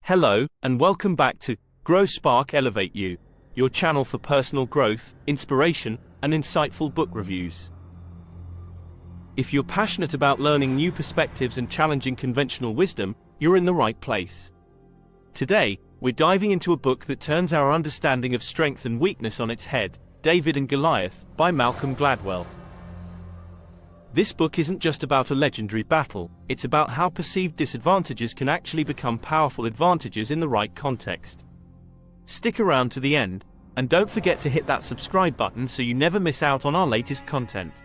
Hello, and welcome back to GrowSpark Elevate You, your channel for personal growth, inspiration, and insightful book reviews. If you're passionate about learning new perspectives and challenging conventional wisdom, you're in the right place. Today, we're diving into a book that turns our understanding of strength and weakness on its head, David and Goliath, by Malcolm Gladwell. This book isn't just about a legendary battle, it's about how perceived disadvantages can actually become powerful advantages in the right context. Stick around to the end, and don't forget to hit that subscribe button so you never miss out on our latest content.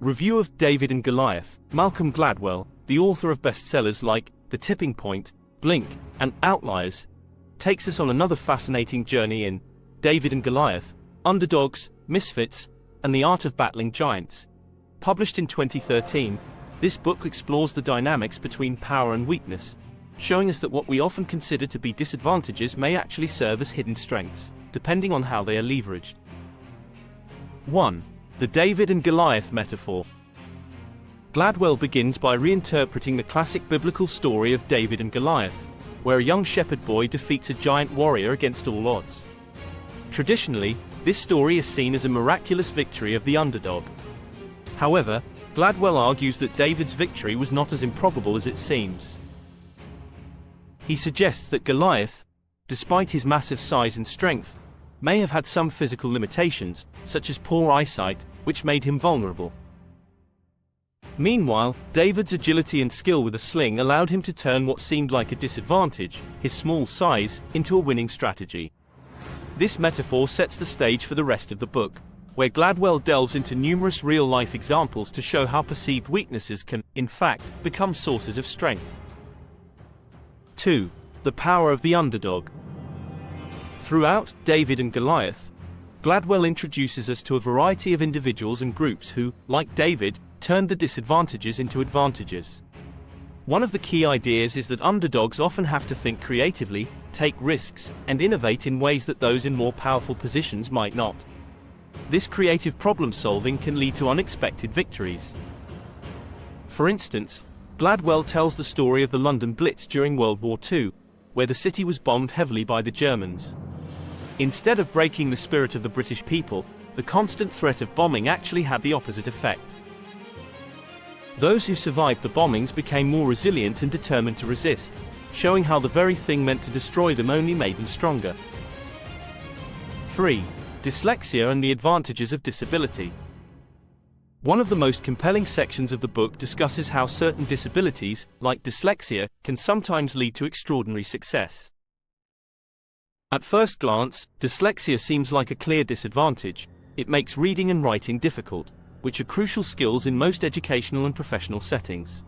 Review of David and Goliath. Malcolm Gladwell, the author of bestsellers like The Tipping Point, Blink, and Outliers, takes us on another fascinating journey in David and Goliath, Underdogs, Misfits, and the Art of Battling Giants. Published in 2013, this book explores the dynamics between power and weakness, showing us that what we often consider to be disadvantages may actually serve as hidden strengths, depending on how they are leveraged. 1. The David and Goliath metaphor. Gladwell begins by reinterpreting the classic biblical story of David and Goliath, where a young shepherd boy defeats a giant warrior against all odds. Traditionally, this story is seen as a miraculous victory of the underdog. However, Gladwell argues that David's victory was not as improbable as it seems. He suggests that Goliath, despite his massive size and strength, may have had some physical limitations, such as poor eyesight, which made him vulnerable. Meanwhile, David's agility and skill with a sling allowed him to turn what seemed like a disadvantage, his small size, into a winning strategy. This metaphor sets the stage for the rest of the book, where Gladwell delves into numerous real-life examples to show how perceived weaknesses can, in fact, become sources of strength. 2. The power of the underdog. Throughout David and Goliath, Gladwell introduces us to a variety of individuals and groups who, like David, turned the disadvantages into advantages. One of the key ideas is that underdogs often have to think creatively, take risks, and innovate in ways that those in more powerful positions might not. This creative problem-solving can lead to unexpected victories. For instance, Gladwell tells the story of the London Blitz during World War II, where the city was bombed heavily by the Germans. Instead of breaking the spirit of the British people, the constant threat of bombing actually had the opposite effect. Those who survived the bombings became more resilient and determined to resist, showing how the very thing meant to destroy them only made them stronger. 3. Dyslexia and the advantages of disability. One of the most compelling sections of the book discusses how certain disabilities, like dyslexia, can sometimes lead to extraordinary success. At first glance, dyslexia seems like a clear disadvantage. It makes reading and writing difficult, which are crucial skills in most educational and professional settings.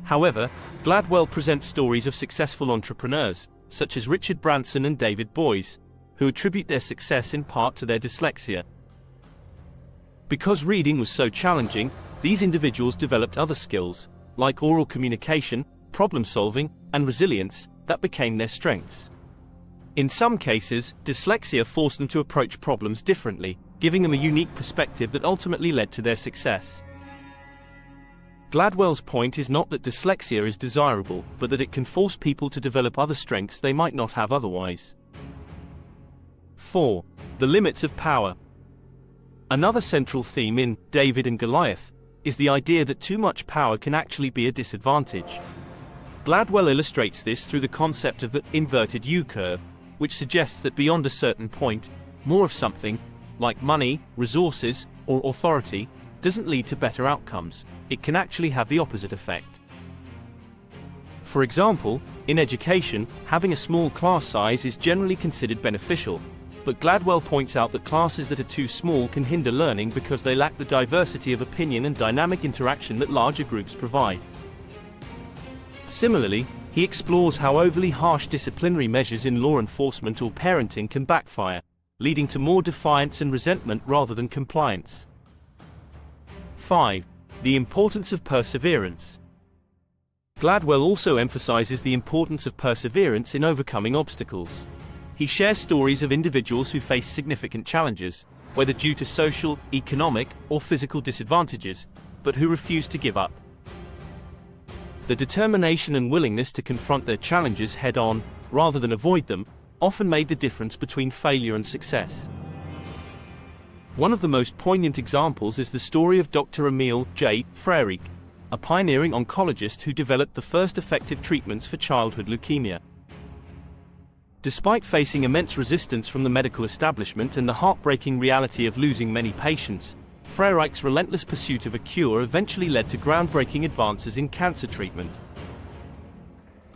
However, Gladwell presents stories of successful entrepreneurs, such as Richard Branson and David Boies, who attribute their success in part to their dyslexia. Because reading was so challenging, these individuals developed other skills, like oral communication, problem-solving, and resilience, that became their strengths. In some cases, dyslexia forced them to approach problems differently, giving them a unique perspective that ultimately led to their success. Gladwell's point is not that dyslexia is desirable, but that it can force people to develop other strengths they might not have otherwise. 4. The limits of power. Another central theme in David and Goliath is the idea that too much power can actually be a disadvantage. Gladwell illustrates this through the concept of the inverted U-curve, which suggests that beyond a certain point, more of something, like money, resources, or authority, doesn't lead to better outcomes. It can actually have the opposite effect. For example, in education, having a small class size is generally considered beneficial, but Gladwell points out that classes that are too small can hinder learning because they lack the diversity of opinion and dynamic interaction that larger groups provide. Similarly, he explores how overly harsh disciplinary measures in law enforcement or parenting can backfire, leading to more defiance and resentment rather than compliance. 5. The importance of perseverance. Gladwell also emphasizes the importance of perseverance in overcoming obstacles. He shares stories of individuals who face significant challenges, whether due to social, economic, or physical disadvantages, but who refuse to give up. The determination and willingness to confront their challenges head-on, rather than avoid them, often made the difference between failure and success. One of the most poignant examples is the story of Dr. Emil J. Freireich, a pioneering oncologist who developed the first effective treatments for childhood leukemia. Despite facing immense resistance from the medical establishment and the heartbreaking reality of losing many patients, Freireich's relentless pursuit of a cure eventually led to groundbreaking advances in cancer treatment.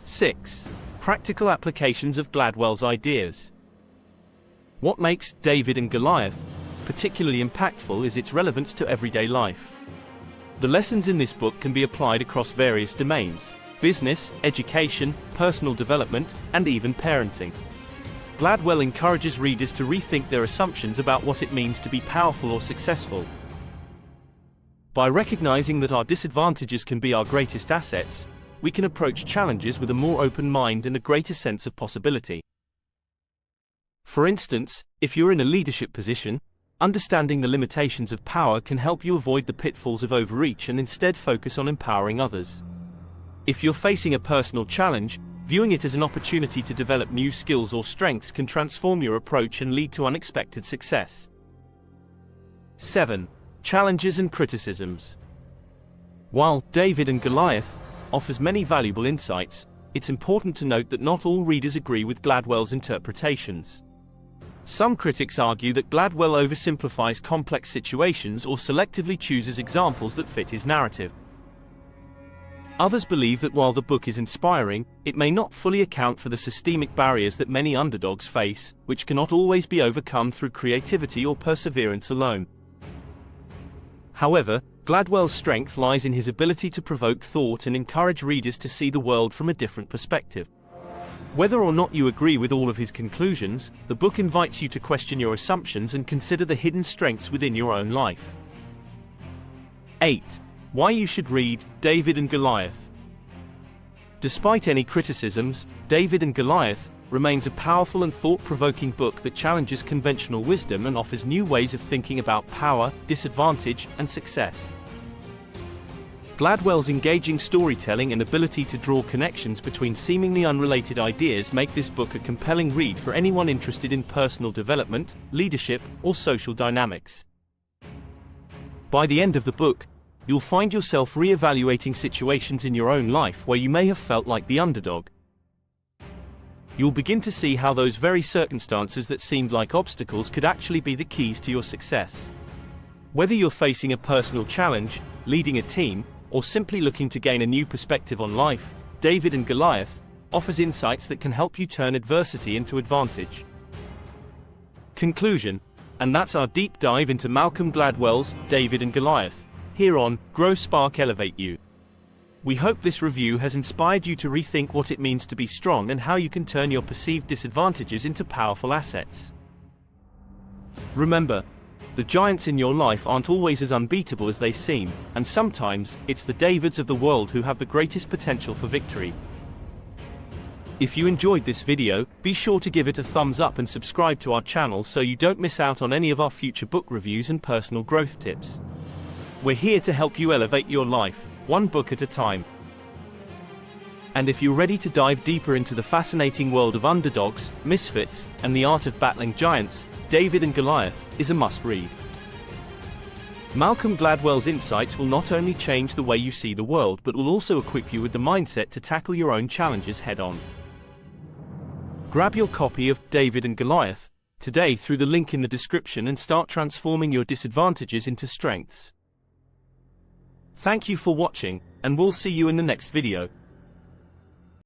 6. Practical applications of Gladwell's ideas. What makes David and Goliath particularly impactful is its relevance to everyday life. The lessons in this book can be applied across various domains: business, education, personal development, and even parenting. Gladwell encourages readers to rethink their assumptions about what it means to be powerful or successful. By recognizing that our disadvantages can be our greatest assets, we can approach challenges with a more open mind and a greater sense of possibility. For instance, if you're in a leadership position, understanding the limitations of power can help you avoid the pitfalls of overreach and instead focus on empowering others. If you're facing a personal challenge, viewing it as an opportunity to develop new skills or strengths can transform your approach and lead to unexpected success. 7. Challenges and criticisms. While David and Goliath offers many valuable insights, it's important to note that not all readers agree with Gladwell's interpretations. Some critics argue that Gladwell oversimplifies complex situations or selectively chooses examples that fit his narrative. Others believe that while the book is inspiring, it may not fully account for the systemic barriers that many underdogs face, which cannot always be overcome through creativity or perseverance alone. However, Gladwell's strength lies in his ability to provoke thought and encourage readers to see the world from a different perspective. Whether or not you agree with all of his conclusions, the book invites you to question your assumptions and consider the hidden strengths within your own life. 8. Why you should read David and Goliath. Despite any criticisms, David and Goliath remains a powerful and thought-provoking book that challenges conventional wisdom and offers new ways of thinking about power, disadvantage, and success. Gladwell's engaging storytelling and ability to draw connections between seemingly unrelated ideas make this book a compelling read for anyone interested in personal development, leadership, or social dynamics. By the end of the book, you'll find yourself re-evaluating situations in your own life where you may have felt like the underdog. You'll begin to see how those very circumstances that seemed like obstacles could actually be the keys to your success. Whether you're facing a personal challenge, leading a team, or simply looking to gain a new perspective on life, David and Goliath offers insights that can help you turn adversity into advantage. Conclusion, and that's our deep dive into Malcolm Gladwell's David and Goliath, here on GrowSpark Elevate You. We hope this review has inspired you to rethink what it means to be strong and how you can turn your perceived disadvantages into powerful assets. Remember, the giants in your life aren't always as unbeatable as they seem, and sometimes it's the Davids of the world who have the greatest potential for victory. If you enjoyed this video, be sure to give it a thumbs up and subscribe to our channel so you don't miss out on any of our future book reviews and personal growth tips. We're here to help you elevate your life, one book at a time. And if you're ready to dive deeper into the fascinating world of underdogs, misfits, and the art of battling giants, David and Goliath is a must-read. Malcolm Gladwell's insights will not only change the way you see the world but will also equip you with the mindset to tackle your own challenges head-on. Grab your copy of David and Goliath today through the link in the description and start transforming your disadvantages into strengths. Thank you for watching, and we'll see you in the next video.